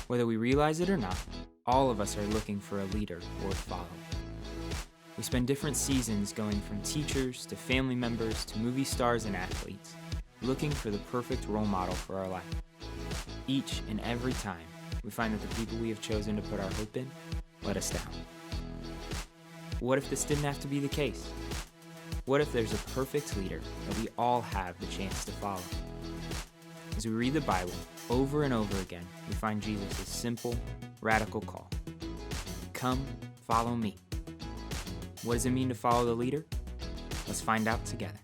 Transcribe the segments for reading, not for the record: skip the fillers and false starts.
Whether we realize it or not, all of us are looking for a leader or follow. We spend different seasons going from teachers to family members to movie stars and athletes, looking for the perfect role model for our life. Each and every time, we find that the people we have chosen to put our hope in let us down. What if this didn't have to be the case? What if there's a perfect leader that we all have the chance to follow? As we read the Bible over and over again, we find Jesus' simple, radical call. Come, follow me. What does it mean to follow the leader? Let's find out together.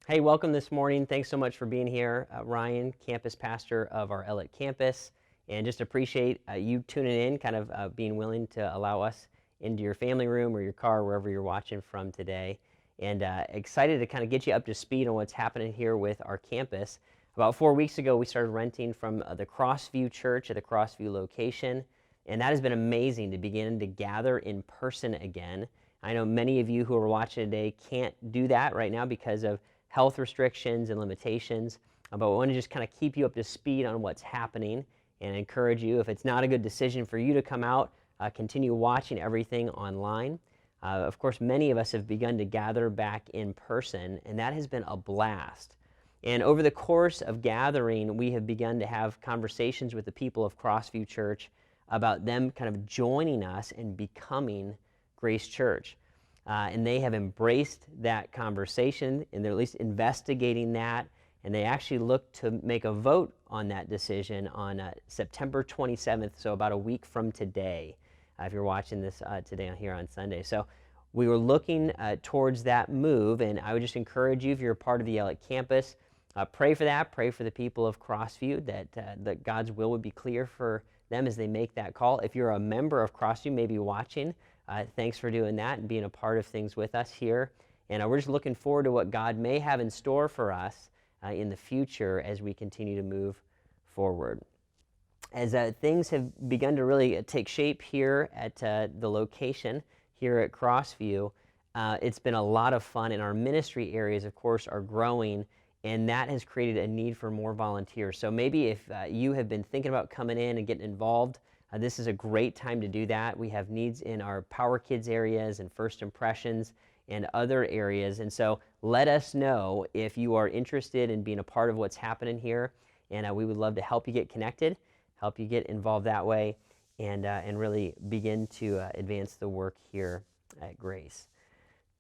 Hey, welcome this morning. Thanks so much for being here. Ryan, campus pastor of our Ellet campus, and just appreciate you tuning in, kind of being willing to allow us into your family room or your car, wherever you're watching from today. And excited to kind of get you up to speed on what's happening here with our campus. About 4 weeks ago, we started renting from the Crossview Church at the Crossview location, and that has been amazing to begin to gather in person again. I know many of you who are watching today can't do that right now because of health restrictions and limitations, but we want to just kind of keep you up to speed on what's happening and encourage you, if it's not a good decision for you to come out, continue watching everything online. Of course, many of us have begun to gather back in person, and that has been a blast. And over the course of gathering, we have begun to have conversations with the people of Crossview Church about them kind of joining us and becoming Grace Church. And they have embraced that conversation, and they're at least investigating that, and they actually look to make a vote on that decision on September 27th, so about a week from today, if you're watching this today here on Sunday. So we were looking towards that move, and I would just encourage you, if you're a part of the Ellet campus, pray for that. Pray for the people of Crossview, that God's will would be clear for them as they make that call. If you're a member of Crossview, maybe watching, thanks for doing that and being a part of things with us here. And we're just looking forward to what God may have in store for us in the future as we continue to move forward. As things have begun to really take shape here at the location here at Crossview, it's been a lot of fun, and our ministry areas, of course, are growing, and that has created a need for more volunteers. So maybe if you have been thinking about coming in and getting involved, this is a great time to do that. We have needs in our Power Kids areas and First Impressions and other areas, and so let us know if you are interested in being a part of what's happening here, and we would love to help you get connected, help you get involved that way, and really begin to advance the work here at Grace.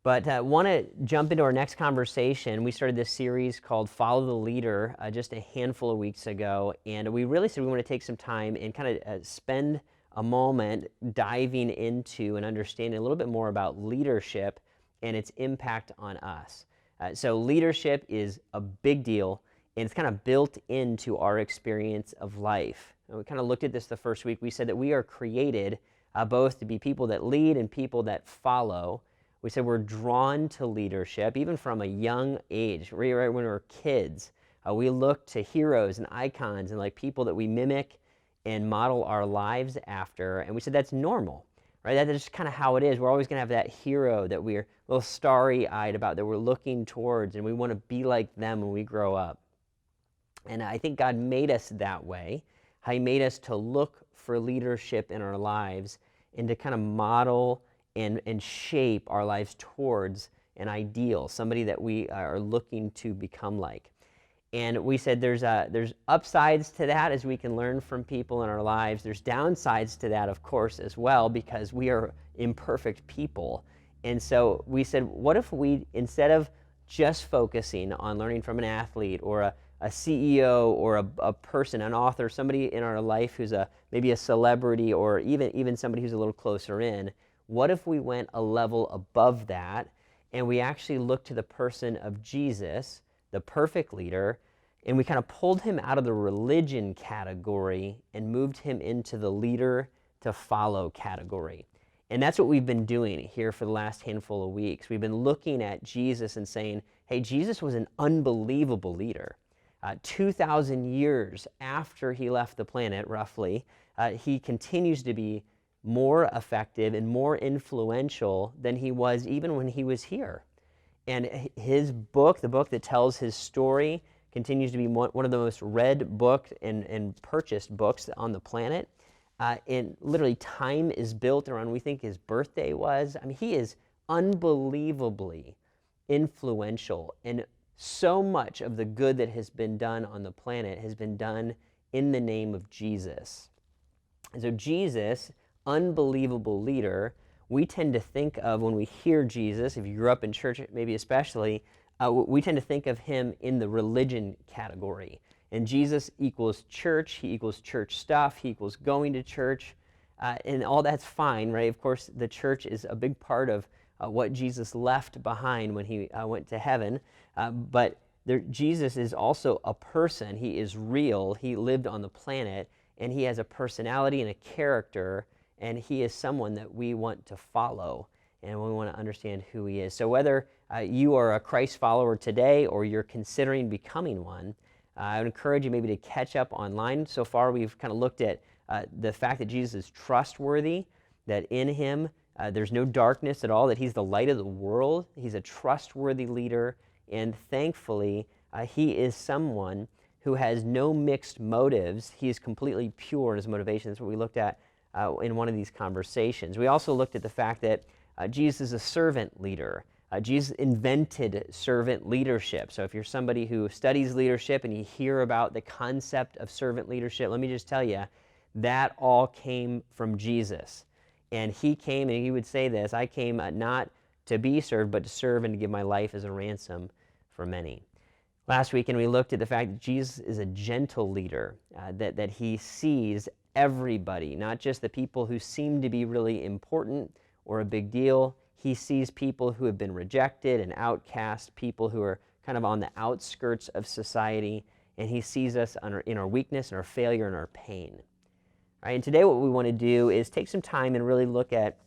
But I want to jump into our next conversation. We started this series called Follow the Leader just a handful of weeks ago, and we really said we want to take some time and kind of spend a moment diving into and understanding a little bit more about leadership and its impact on us. So leadership is a big deal, and it's kind of built into our experience of life. And we kind of looked at this the first week. We said that we are created both to be people that lead and people that follow. We said we're drawn to leadership, even from a young age, right when we were kids. We look to heroes and icons and like people that we mimic and model our lives after. And we said that's normal, right? That's just kind of how it is. We're always going to have that hero that we're a little starry-eyed about, that we're looking towards, and we want to be like them when we grow up. And I think God made us that way. He made us to look for leadership in our lives and to kind of model and shape our lives towards an ideal, somebody that we are looking to become like. And we said there's upsides to that as we can learn from people in our lives. There's downsides to that, of course, as well, because we are imperfect people. And so we said, what if we, instead of just focusing on learning from an athlete or a CEO or a person, an author, somebody in our life who's maybe a celebrity, or even somebody who's a little closer in, what if we went a level above that and we actually looked to the person of Jesus, the perfect leader, and we kind of pulled him out of the religion category and moved him into the leader to follow category? And that's what we've been doing here for the last handful of weeks. We've been looking at Jesus and saying, hey, Jesus was an unbelievable leader. 2,000 years after he left the planet, roughly, he continues to be more effective and more influential than he was even when he was here. And his book, the book that tells his story, continues to be one of the most read booked and purchased books on the planet. And literally time is built around, we think his birthday was. I mean, he is unbelievably influential, and so much of the good that has been done on the planet has been done in the name of Jesus. And so Jesus, unbelievable leader, we tend to think of when we hear Jesus, if you grew up in church maybe especially, we tend to think of him in the religion category. And Jesus equals church, he equals church stuff, he equals going to church, and all that's fine, right? Of course, the church is a big part of what Jesus left behind when he went to heaven, but Jesus is also a person. He is real, he lived on the planet, and he has a personality and a character, and he is someone that we want to follow, and we want to understand who he is. So whether you are a Christ follower today or you're considering becoming one, I would encourage you maybe to catch up online. So far we've kind of looked at the fact that Jesus is trustworthy, that in him there's no darkness at all, that he's the light of the world, he's a trustworthy leader, and thankfully he is someone who has no mixed motives. He is completely pure in his motivations. That's what we looked at in one of these conversations. We also looked at the fact that Jesus is a servant leader. Jesus invented servant leadership. So if you're somebody who studies leadership and you hear about the concept of servant leadership, let me just tell you, that all came from Jesus. And he came, and he would say this, I came not to be served, but to serve and to give my life as a ransom for many. Last weekend we looked at the fact that Jesus is a gentle leader, that he sees everybody, not just the people who seem to be really important or a big deal. He sees people who have been rejected and outcast, people who are kind of on the outskirts of society, and he sees us in our weakness and our failure and our pain. All right, and today what we want to do is take some time and really look at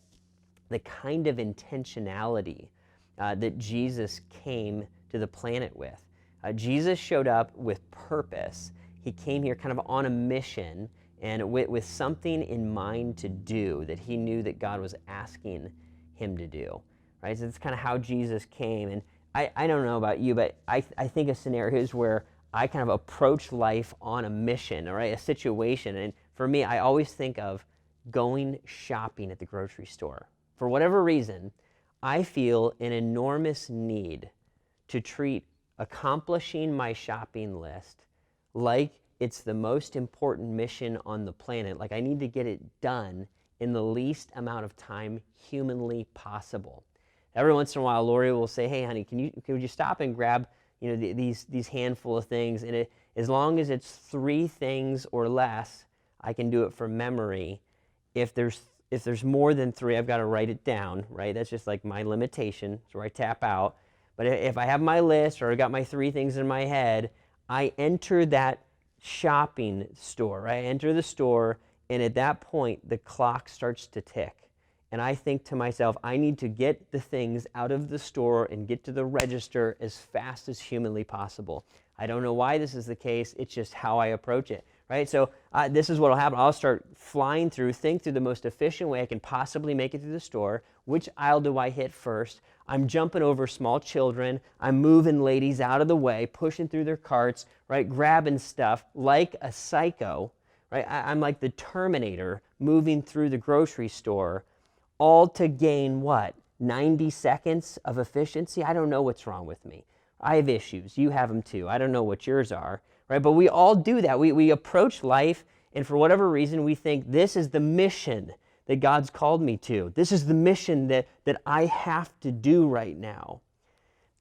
the kind of intentionality that Jesus came to the planet with. Jesus showed up with purpose. He came here kind of on a mission and with something in mind to do that he knew that God was asking him to do, right? So that's kind of how Jesus came. And I don't know about you, but I think of scenarios where I kind of approach life on a mission, all right, a situation. And for me, I always think of going shopping at the grocery store. For whatever reason, I feel an enormous need to treat accomplishing my shopping list like it's the most important mission on the planet. Like I need to get it done in the least amount of time humanly possible. Every once in a while, Lori will say, "Hey, honey, could you stop and grab these handful of things?" And as long as it's 3 things or less, I can do it from memory. If there's more than 3, I've got to write it down. Right? That's just like my limitation. It's where I tap out. But if I have my list or I got my 3 things in my head, I enter that shopping store. Right? I enter the store. And at that point, the clock starts to tick. And I think to myself, I need to get the things out of the store and get to the register as fast as humanly possible. I don't know why this is the case. It's just how I approach it, right? So this is what will happen. I'll start flying think through the most efficient way I can possibly make it through the store. Which aisle do I hit first? I'm jumping over small children. I'm moving ladies out of the way, pushing through their carts, right? Grabbing stuff like a psycho. Right? I'm like the Terminator moving through the grocery store, all to gain what? 90 seconds of efficiency? I don't know what's wrong with me. I have issues. You have them too. I don't know what yours are. Right? But we all do that. We approach life, and for whatever reason, we think this is the mission that God's called me to. This is the mission that I have to do right now.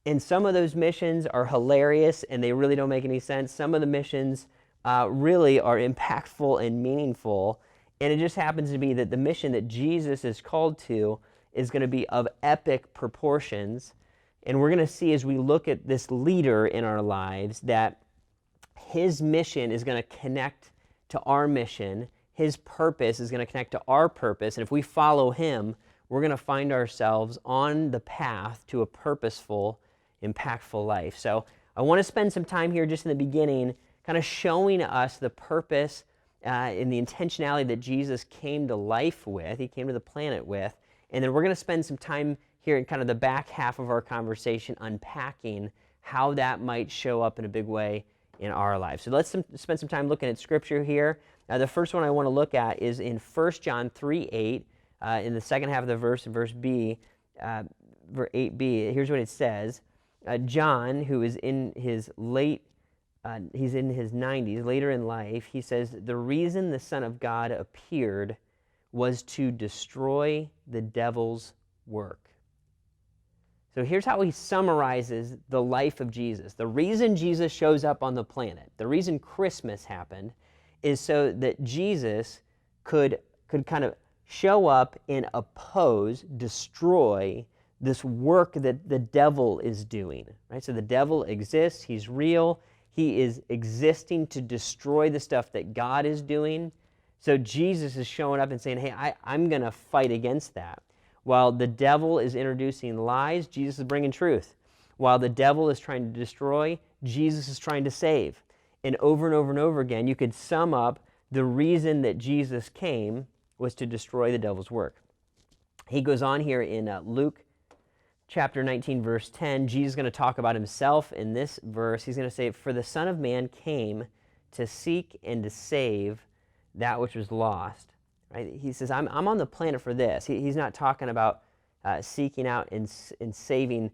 And some of those missions are hilarious, and they really don't make any sense. Some of the missions really are impactful and meaningful. And it just happens to be that the mission that Jesus is called to is going to be of epic proportions. And we're going to see as we look at this leader in our lives that his mission is going to connect to our mission. His purpose is going to connect to our purpose. And if we follow him, we're going to find ourselves on the path to a purposeful, impactful life. So I want to spend some time here just in the beginning kind of showing us the purpose and the intentionality that Jesus came to life with, he came to the planet with, and then we're going to spend some time here in kind of the back half of our conversation unpacking how that might show up in a big way in our lives. So let's spend some time looking at Scripture here. The first one I want to look at is in 1 John 3:8, in the second half of the verse, verse 8b. Here's what it says. John, who is in his he's in his 90s, later in life, he says, the reason the Son of God appeared was to destroy the devil's work. So here's how he summarizes the life of Jesus. The reason Jesus shows up on the planet, the reason Christmas happened, is so that Jesus could kind of show up and oppose, destroy this work that the devil is doing. Right? So the devil exists, he's real, he is existing to destroy the stuff that God is doing. So Jesus is showing up and saying, hey, I'm going to fight against that. While the devil is introducing lies, Jesus is bringing truth. While the devil is trying to destroy, Jesus is trying to save. And over and over again, you could sum up the reason that Jesus came was to destroy the devil's work. He goes on here in Luke chapter 19, verse 10. Jesus is going to talk about himself in this verse. He's going to say, for the Son of Man came to seek and to save that which was lost. Right? He says, I'm on the planet for this. He's not talking about seeking out and saving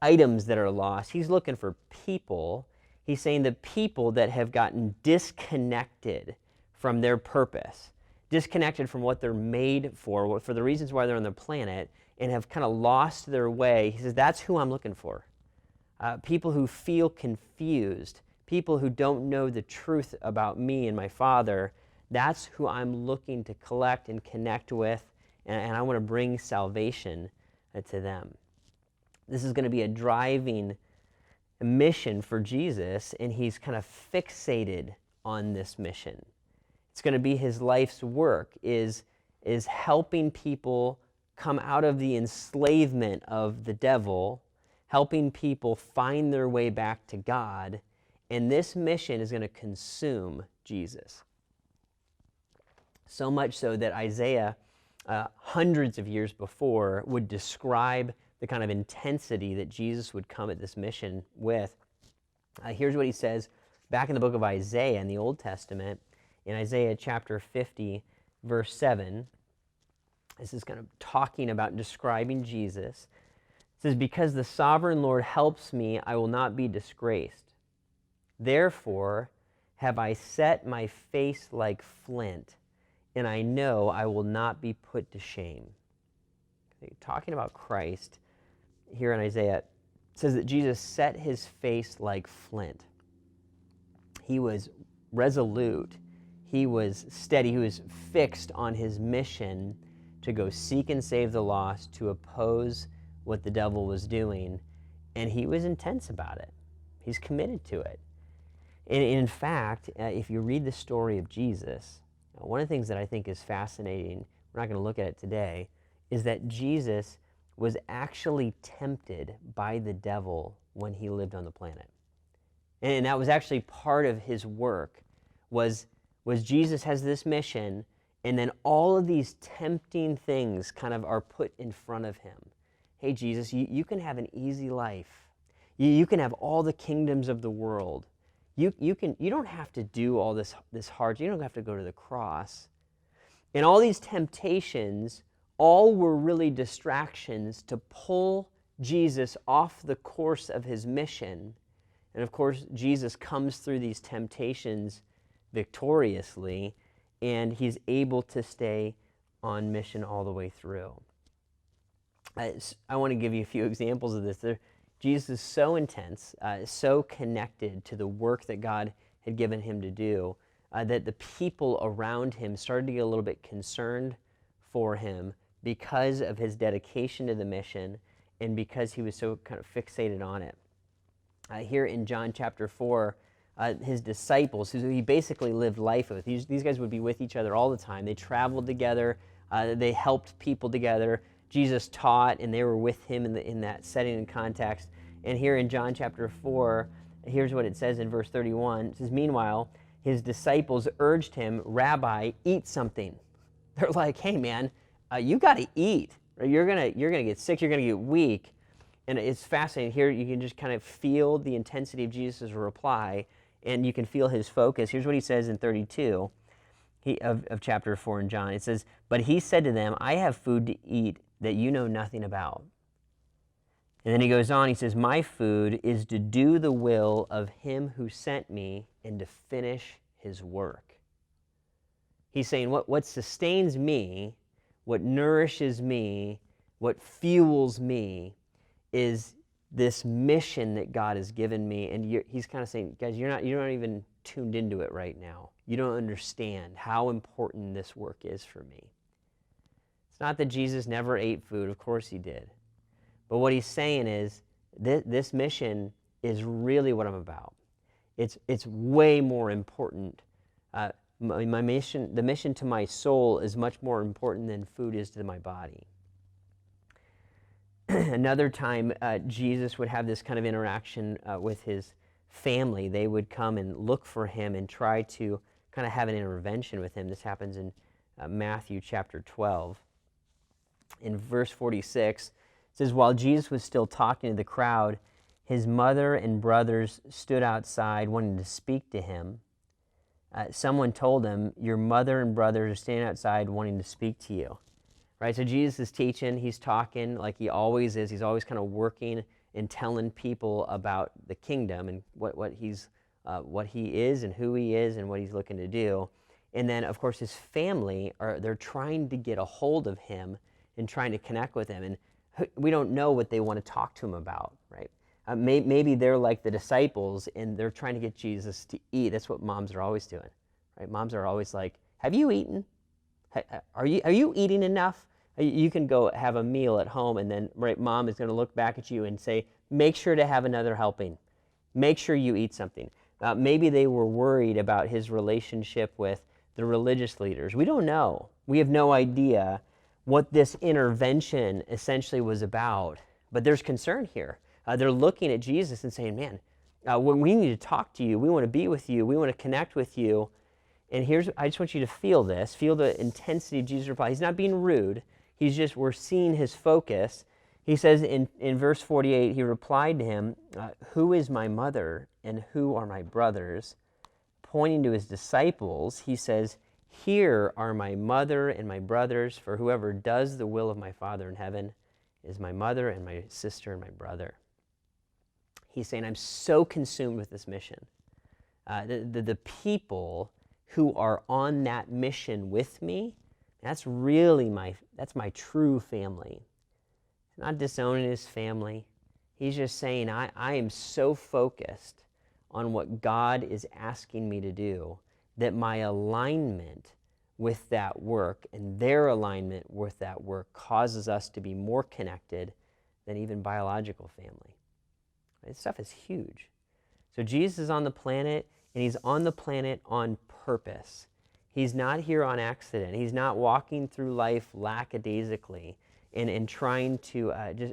items that are lost. He's looking for people. He's saying the people that have gotten disconnected from their purpose, disconnected from what they're made for the reasons why they're on the planet, and have kind of lost their way. He says, that's who I'm looking for. People who feel confused, people who don't know the truth about me and my Father. That's who I'm looking to collect and connect with, and I want to bring salvation to them. This is going to be a driving mission for Jesus, and he's kind of fixated on this mission. It's going to be his life's work, is helping people come out of the enslavement of the devil, helping people find their way back to God, and this mission is going to consume Jesus. So much so that Isaiah, hundreds of years before, would describe the kind of intensity that Jesus would come at this mission with. Here's what he says back in the book of Isaiah in the Old Testament, in Isaiah chapter 50, verse 7. This is kind of talking about describing Jesus. It says, because the sovereign Lord helps me, I will not be disgraced. Therefore have I set my face like flint, and I know I will not be put to shame. Okay, talking about Christ here in Isaiah, it says that Jesus set his face like flint. He was resolute. He was steady. He was fixed on his mission to go seek and save the lost, to oppose what the devil was doing. And he was intense about it. He's committed to it. And in fact, if you read the story of Jesus, one of the things that I think is fascinating, we're not going to look at it today, is that Jesus was actually tempted by the devil when he lived on the planet. And that was actually part of his work, was Jesus has this mission, and then all of these tempting things kind of are put in front of him. Hey, Jesus, you can have an easy life. You can have all the kingdoms of the world. You don't have to do all this hard. You don't have to go to the cross. And all these temptations, all were really distractions to pull Jesus off the course of his mission. And of course, Jesus comes through these temptations victoriously, and he's able to stay on mission all the way through. I want to give you a few examples of this. Jesus is so intense, so connected to the work that God had given him to do, that the people around him started to get a little bit concerned for him because of his dedication to the mission and because he was so kind of fixated on it. Here in John chapter 4, his disciples, who he basically lived life with, these guys would be with each other all the time. They traveled together. They helped people together. Jesus taught, and they were with him in that setting and context. And here in John chapter 4, here's what it says in verse 31. It says, meanwhile, his disciples urged him, Rabbi, eat something. They're like, hey, man, you got to eat. You're gonna get sick. You're going to get weak. And it's fascinating. Here you can just kind of feel the intensity of Jesus' reply. and you can feel his focus. Here's what he says in 32 of chapter 4 in John. It says, "But he said to them, I have food to eat that you know nothing about." And then he goes on, he says, "My food is to do the will of him who sent me and to finish his work." He's saying what sustains me, what nourishes me, what fuels me is this mission that God has given me. And he's kind of saying, guys, you're not even tuned into it right now. You don't understand how important this work is for me. It's not that Jesus never ate food. Of course he did. But what he's saying is this mission is really what I'm about. It's way more important. My mission, the mission to my soul, is much more important than food is to my body. Another time, Jesus would have this kind of interaction with his family. They would come and look for him and try to kind of have an intervention with him. This happens in Matthew chapter 12. In verse 46, it says, "While Jesus was still talking to the crowd, his mother and brothers stood outside wanting to speak to him. Someone told him, 'Your mother and brothers are standing outside wanting to speak to you.'" Right? So Jesus is teaching, he's talking like he always is. He's always kind of working and telling people about the kingdom and what he is and who he is and what he's looking to do. And then, of course, his family, they're trying to get a hold of him and trying to connect with him. And we don't know what they want to talk to him about, right? Maybe they're like the disciples and they're trying to get Jesus to eat. That's what moms are always doing, right? Moms are always like, "Have you eaten? Are you eating enough?" You can go have a meal at home, and then mom is going to look back at you and say, "Make sure to have another helping. Make sure you eat something." Maybe they were worried about his relationship with the religious leaders. We don't know. We have no idea what this intervention essentially was about. But there's concern here. They're looking at Jesus and saying, "Man, we need to talk to you. We want to be with you. We want to connect with you." And I just want you to feel this. Feel the intensity of Jesus' reply. He's not being rude. We're seeing his focus. He says in verse 48, he replied to him, "Who is my mother and who are my brothers?" Pointing to his disciples, he says, "Here are my mother and my brothers, for whoever does the will of my Father in heaven is my mother and my sister and my brother." He's saying, I'm so consumed with this mission. The people who are on that mission with me, that's my true family. He's not disowning his family. He's just saying, I am so focused on what God is asking me to do that my alignment with that work and their alignment with that work causes us to be more connected than even biological family. This stuff is huge. So Jesus is on the planet, and he's on the planet on purpose. He's not here on accident. He's not walking through life lackadaisically and trying to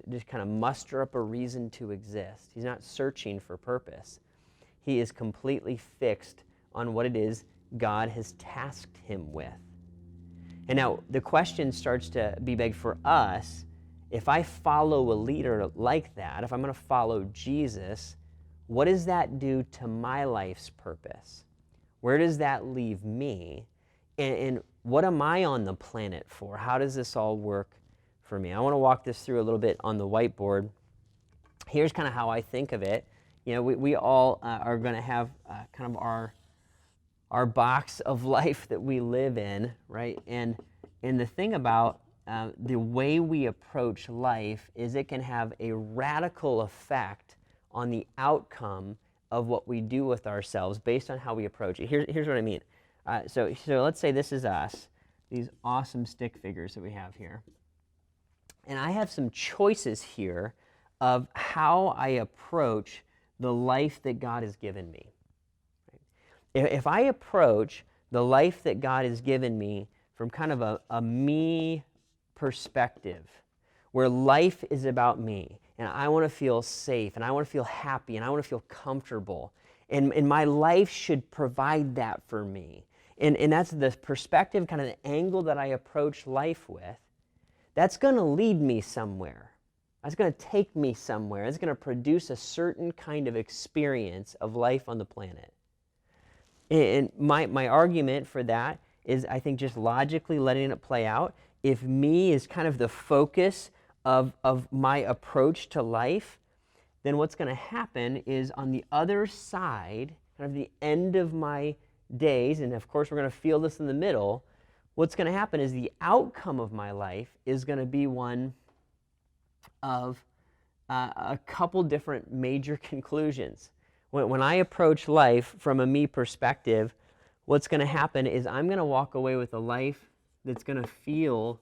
just kind of muster up a reason to exist. He's not searching for purpose. He is completely fixed on what it is God has tasked him with. And now the question starts to be begged for us. If I follow a leader like that, if I'm going to follow Jesus, what does that do to my life's purpose? Where does that leave me? And what am I on the planet for? How does this all work for me? I want to walk this through a little bit on the whiteboard. Here's kind of how I think of it. You know, we all are going to have kind of our box of life that we live in, right? And the thing about the way we approach life is it can have a radical effect on the outcome of what we do with ourselves based on how we approach it. Here's what I mean. So let's say this is us, these awesome stick figures that we have here. And I have some choices here of how I approach the life that God has given me. If I approach the life that God has given me from kind of a me perspective, where life is about me, and I want to feel safe, and I want to feel happy, and I want to feel comfortable, and my life should provide that for me. And that's the perspective, kind of the angle that I approach life with. That's going to lead me somewhere. That's going to take me somewhere. It's going to produce a certain kind of experience of life on the planet. And my argument for that is, I think, just logically letting it play out. If me is kind of the focus of my approach to life, then what's going to happen is on the other side, kind of the end of my days, and of course we're going to feel this in the middle, what's going to happen is the outcome of my life is going to be one of a couple different major conclusions. When I approach life from a me perspective, what's going to happen is I'm going to walk away with a life that's going to feel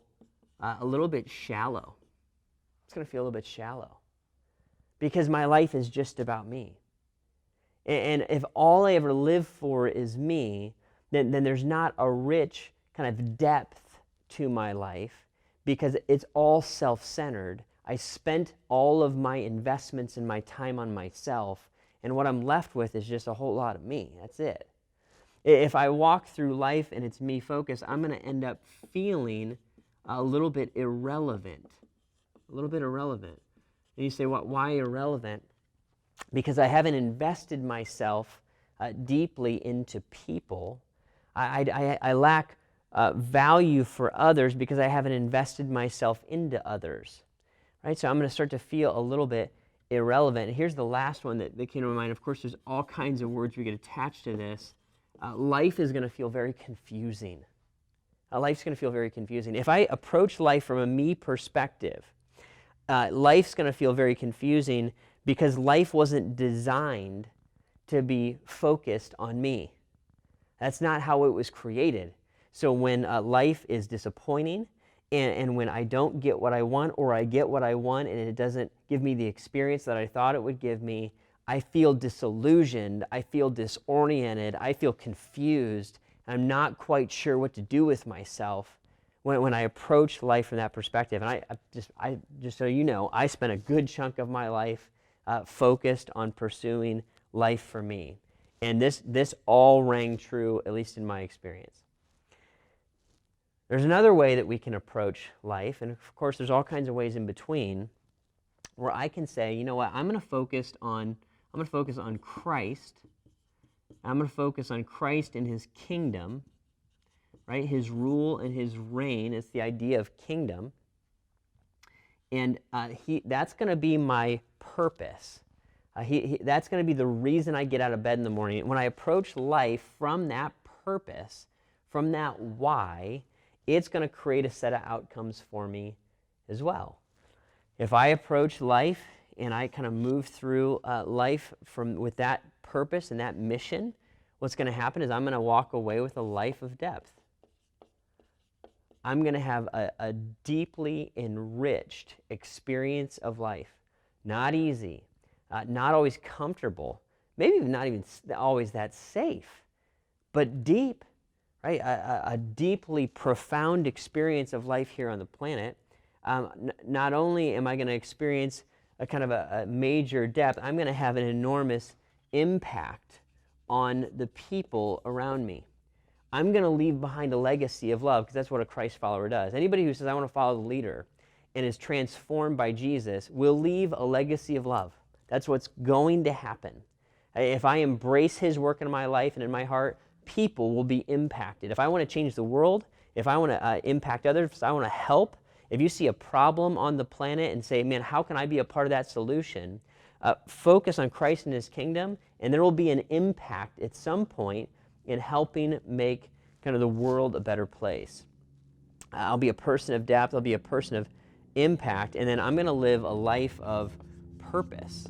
a little bit shallow. It's going to feel a little bit shallow because my life is just about me. And if all I ever live for is me, then there's not a rich kind of depth to my life because it's all self-centered. I spent all of my investments and my time on myself, and what I'm left with is just a whole lot of me. That's it. If I walk through life and it's me focused, I'm going to end up feeling a little bit irrelevant. A little bit irrelevant. And you say, well, why irrelevant? Because I haven't invested myself deeply into people. I lack value for others because I haven't invested myself into others. Right? So I'm going to start to feel a little bit irrelevant. And here's the last one that came to my mind. Of course, there's all kinds of words we get attached to this. Life is going to feel very confusing. Life's going to feel very confusing. If I approach life from a me perspective, life's going to feel very confusing because life wasn't designed to be focused on me. That's not how it was created. So when life is disappointing, and when I don't get what I want, or I get what I want and it doesn't give me the experience that I thought it would give me, I feel disillusioned, I feel disoriented, I feel confused, I'm not quite sure what to do with myself when I approach life from that perspective. And I just so you know, I spent a good chunk of my life focused on pursuing life for me. And this all rang true, at least in my experience. There's another way that we can approach life, and of course there's all kinds of ways in between, where I can say, you know what, I'm going to focus on Christ. I'm going to focus on Christ and His kingdom, right? His rule and His reign. It's the idea of kingdom, and that's going to be my purpose. That's going to be the reason I get out of bed in the morning. When I approach life from that purpose, from that why, it's going to create a set of outcomes for me as well. If I approach life and I kind of move through life with that purpose and that mission, what's going to happen is I'm going to walk away with a life of depth. I'm going to have a deeply enriched experience of life. Not easy, not always comfortable, maybe not even always that safe, but deep. Right? A deeply profound experience of life here on the planet. Not only am I going to experience a kind of a major depth, I'm going to have an enormous impact on the people around me. I'm going to leave behind a legacy of love, because that's what a Christ follower does. Anybody who says, I want to follow the leader, and is transformed by Jesus, will leave a legacy of love. That's what's going to happen. If I embrace His work in my life and in my heart, people will be impacted. If I want to change the world, if I want to impact others, if I want to help, if you see a problem on the planet and say, man, how can I be a part of that solution? Focus on Christ and His kingdom, and there will be an impact at some point in helping make kind of the world a better place. I'll be a person of depth, I'll be a person of impact, and then I'm going to live a life of purpose.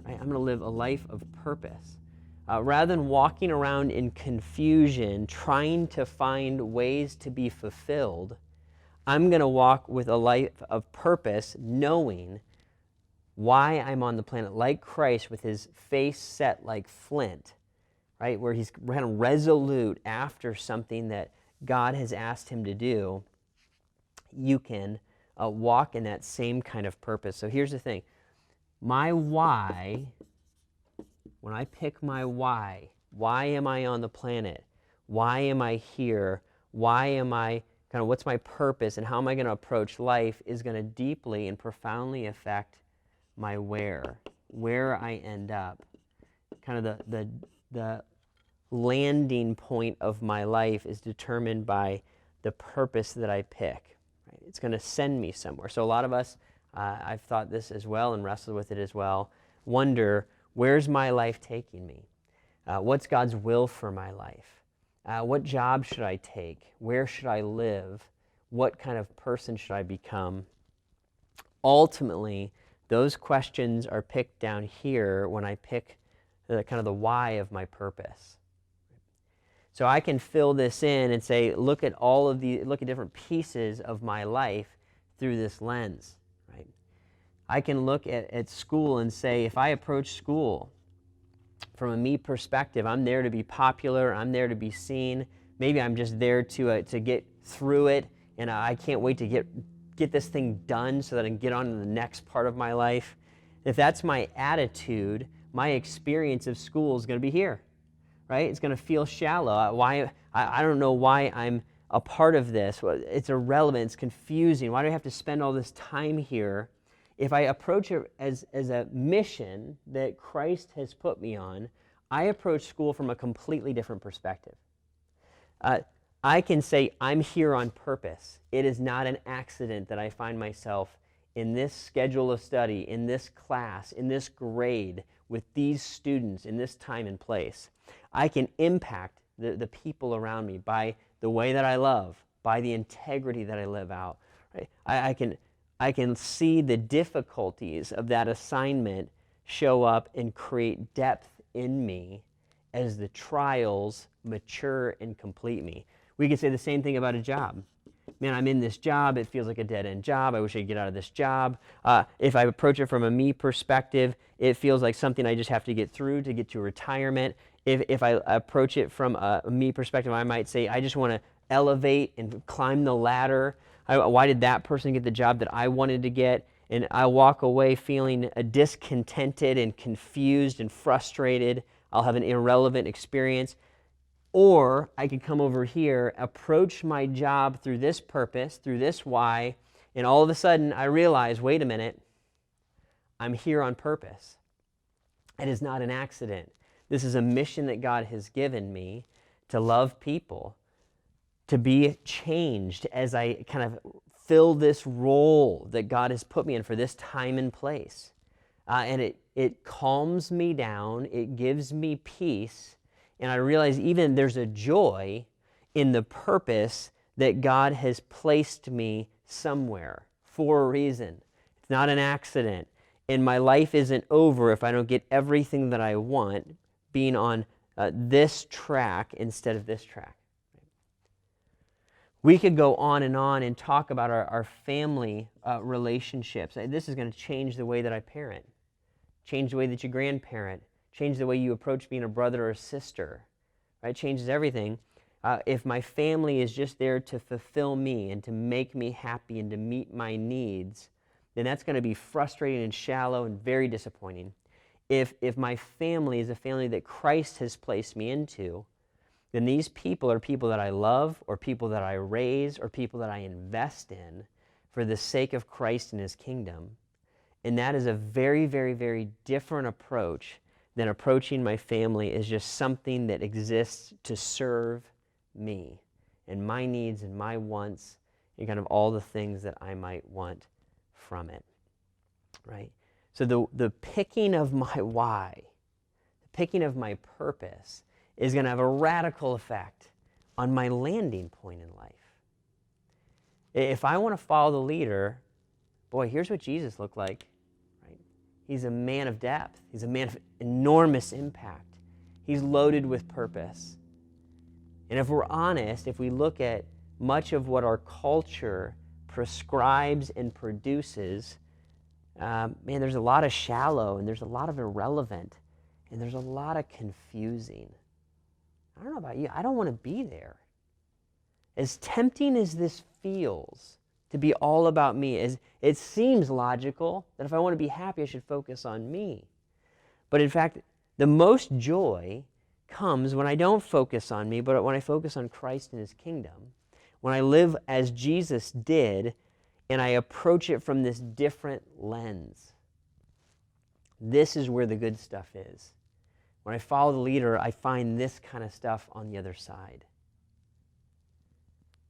Right? I'm going to live a life of purpose. Rather than walking around in confusion, trying to find ways to be fulfilled, I'm going to walk with a life of purpose, knowing why I'm on the planet, like Christ with His face set like flint, right? Where He's kind of resolute after something that God has asked Him to do. You can walk in that same kind of purpose. So here's the thing. My why, when I pick my why am I on the planet? Why am I here? Why am I, kind of what's my purpose and how am I going to approach life is going to deeply and profoundly affect my where I end up. Kind of the landing point of my life is determined by the purpose that I pick. Right? It's going to send me somewhere. So a lot of us, I've thought this as well and wrestled with it as well, wonder, where's my life taking me? What's God's will for my life? What job should I take? Where should I live? What kind of person should I become? Ultimately, those questions are picked down here when I pick kind of the why of my purpose. So I can fill this in and say, look at different pieces of my life through this lens, right? I can look at school and say, if I approach school from a me perspective, I'm there to be popular, I'm there to be seen, maybe I'm just there to get through it, and I can't wait to get this thing done so that I can get on to the next part of my life. If that's my attitude, my experience of school is going to be here. Right? It's going to feel shallow. I don't know why I'm a part of this. It's irrelevant. It's confusing. Why do I have to spend all this time here? If I approach it as a mission that Christ has put me on, I approach school from a completely different perspective. I can say, I'm here on purpose. It is not an accident that I find myself in this schedule of study, in this class, in this grade, with these students, in this time and place. I can impact the people around me by the way that I love, by the integrity that I live out. Right? I can see the difficulties of that assignment show up and create depth in me as the trials mature and complete me. We could say the same thing about a job. Man, I'm in this job. It feels like a dead-end job. I wish I could get out of this job. If I approach it from a me perspective, it feels like something I just have to get through to get to retirement. If I approach it from a me perspective, I might say, I just want to elevate and climb the ladder. Why did that person get the job that I wanted to get? And I walk away feeling discontented and confused and frustrated. I'll have an irrelevant experience. Or I could come over here, approach my job through this purpose, through this why, and all of a sudden I realize, wait a minute, I'm here on purpose. It is not an accident. This is a mission that God has given me to love people, to be changed as I kind of fill this role that God has put me in for this time and place. And it calms me down, it gives me peace, and I realize even there's a joy in the purpose that God has placed me somewhere for a reason. It's not an accident. And my life isn't over if I don't get everything that I want being on this track instead of this track. We could go on and talk about our family relationships. This is going to change the way that I parent, change the way that you grandparent, change the way you approach being a brother or a sister, right? Changes everything. If my family is just there to fulfill me and to make me happy and to meet my needs, then that's going to be frustrating and shallow and very disappointing. If my family is a family that Christ has placed me into, then these people are people that I love or people that I raise or people that I invest in for the sake of Christ and His kingdom. And that is a very, very, very different approach than approaching my family as just something that exists to serve me and my needs and my wants and kind of all the things that I might want from it, right? So the picking of my why, the picking of my purpose is going to have a radical effect on my landing point in life. If I want to follow the leader, boy, here's what Jesus looked like. He's a man of depth. He's a man of enormous impact. He's loaded with purpose. And if we're honest, if we look at much of what our culture prescribes and produces, there's a lot of shallow and there's a lot of irrelevant and there's a lot of confusing. I don't know about you. I don't want to be there. As tempting as this feels, to be all about me, it seems logical that if I want to be happy, I should focus on me. But in fact, the most joy comes when I don't focus on me, but when I focus on Christ and His kingdom, when I live as Jesus did, and I approach it from this different lens. This is where the good stuff is. When I follow the leader, I find this kind of stuff on the other side.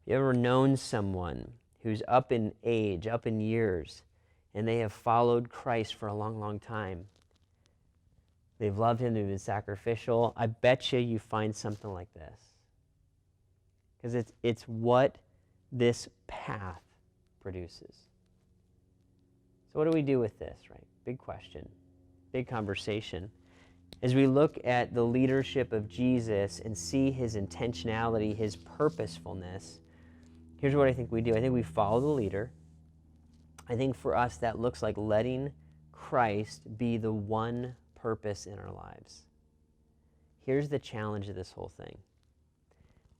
You ever known someone who's up in age, up in years, and they have followed Christ for a long, long time? They've loved him, they've been sacrificial. I bet you find something like this. Because it's what this path produces. So what do we do with this, right? Big question, big conversation. As we look at the leadership of Jesus and see his intentionality, his purposefulness, here's what I think we do. I think we follow the leader. I think for us that looks like letting Christ be the one purpose in our lives. Here's the challenge of this whole thing.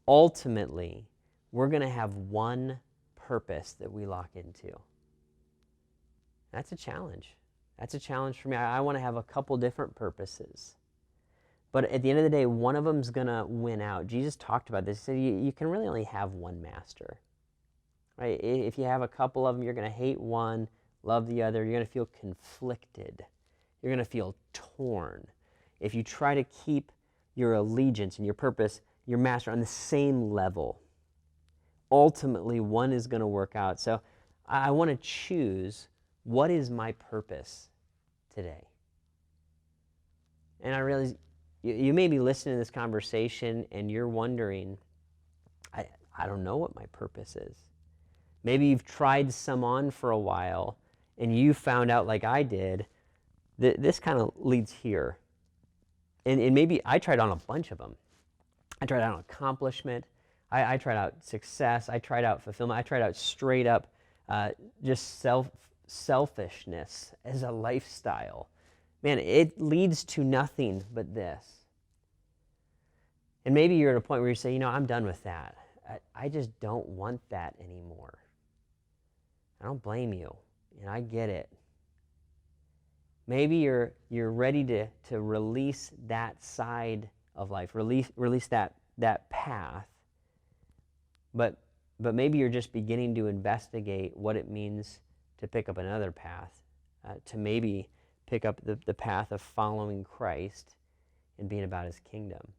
Ultimately, we're going to have one purpose that we lock into. That's a challenge. That's a challenge for me. I want to have a couple different purposes. But at the end of the day, one of them's going to win out. Jesus talked about this. He said you can really only have one master. Right? If you have a couple of them, you're going to hate one, love the other. You're going to feel conflicted. You're going to feel torn. If you try to keep your allegiance and your purpose, your master, on the same level, ultimately one is going to work out. So I want to choose, what is my purpose today? And I realize you may be listening to this conversation and you're wondering, I don't know what my purpose is. Maybe you've tried some on for a while and you found out, like I did, that this kind of leads here. And maybe I tried on a bunch of them. I tried out accomplishment. I tried out success. I tried out fulfillment. I tried out straight up just selfishness as a lifestyle. Man, it leads to nothing but this. And maybe you're at a point where you say, I'm done with that. I just don't want that anymore. I don't blame you, and I get it. Maybe you're ready to release that side of life, release that path. But maybe you're just beginning to investigate what it means to pick up another path, to maybe pick up the path of following Christ and being about his kingdom.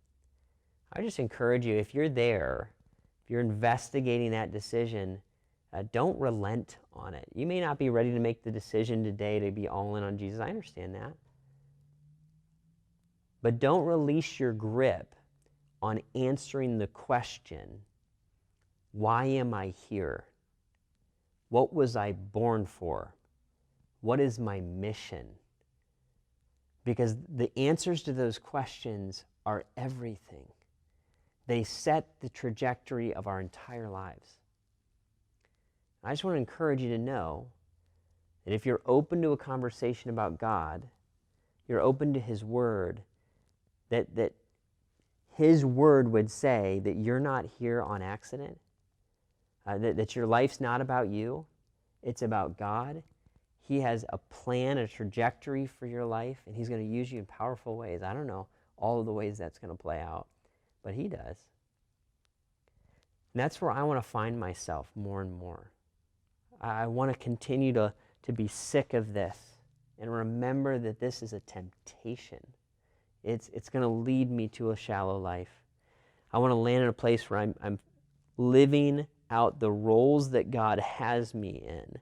I just encourage you, if you're there, if you're investigating that decision, don't relent on it. You may not be ready to make the decision today to be all in on Jesus. I understand that. But don't release your grip on answering the question, why am I here? What was I born for? What is my mission? Because the answers to those questions are everything. They set the trajectory of our entire lives. I just want to encourage you to know that if you're open to a conversation about God, you're open to his word, that his word would say that you're not here on accident, that your life's not about you, it's about God. He has a plan, a trajectory for your life, and he's going to use you in powerful ways. I don't know all of the ways that's going to play out, but he does. And that's where I want to find myself more and more. I want to continue to be sick of this and remember that this is a temptation. It's going to lead me to a shallow life. I want to land in a place where I'm living out the roles that God has me in,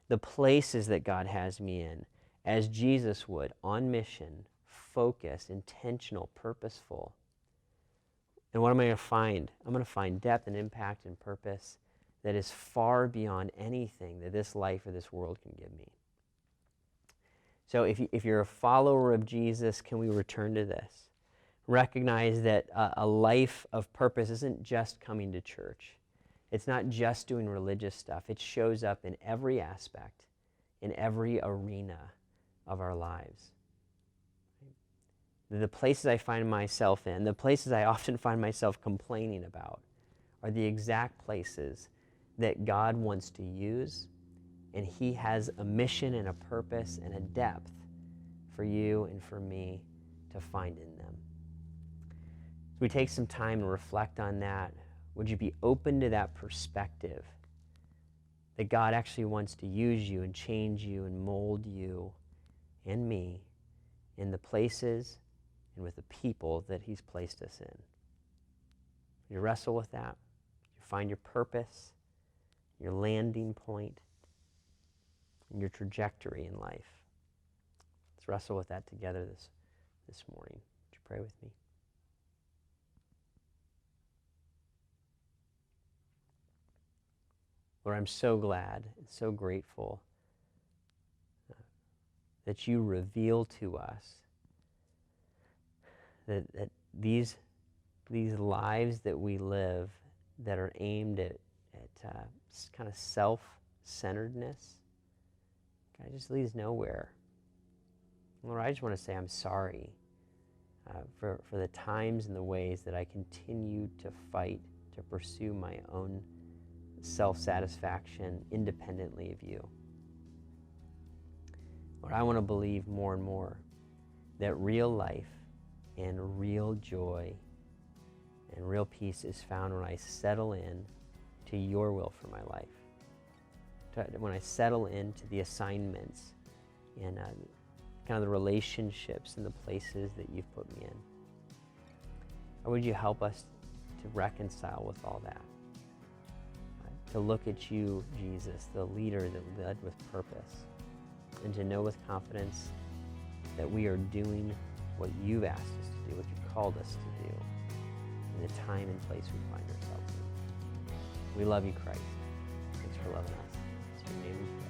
the places that God has me in, as Jesus would, on mission, focused, intentional, purposeful. And what am I going to find? I'm going to find depth and impact and purpose that is far beyond anything that this life or this world can give me. So if you're a follower of Jesus, can we return to this? Recognize that a life of purpose isn't just coming to church. It's not just doing religious stuff. It shows up in every aspect, in every arena of our lives. The places I find myself in, the places I often find myself complaining about, are the exact places that God wants to use, and he has a mission and a purpose and a depth for you and for me to find in them. As we take some time and reflect on that, would you be open to that perspective that God actually wants to use you and change you and mold you and me in the places and with the people that he's placed us in. You wrestle with that. You find your purpose, your landing point, and your trajectory in life. Let's wrestle with that together this morning. Would you pray with me? Lord, I'm so glad and so grateful that you reveal to us that these lives that we live that are aimed at kind of self-centeredness, God, just leads nowhere. Lord, I just want to say I'm sorry for the times and the ways that I continue to fight to pursue my own self-satisfaction independently of you. Lord, I want to believe more and more that real life and real joy and real peace is found when I settle in to your will for my life. When I settle into the assignments and kind of the relationships and the places that you've put me in. Or would you help us to reconcile with all that? To look at you, Jesus, the leader that led with purpose, and to know with confidence that we are doing what you've asked us to do, what you've called us to do, in the time and place we find ourselves in. We love you, Christ. Thanks for loving us. In your name we pray.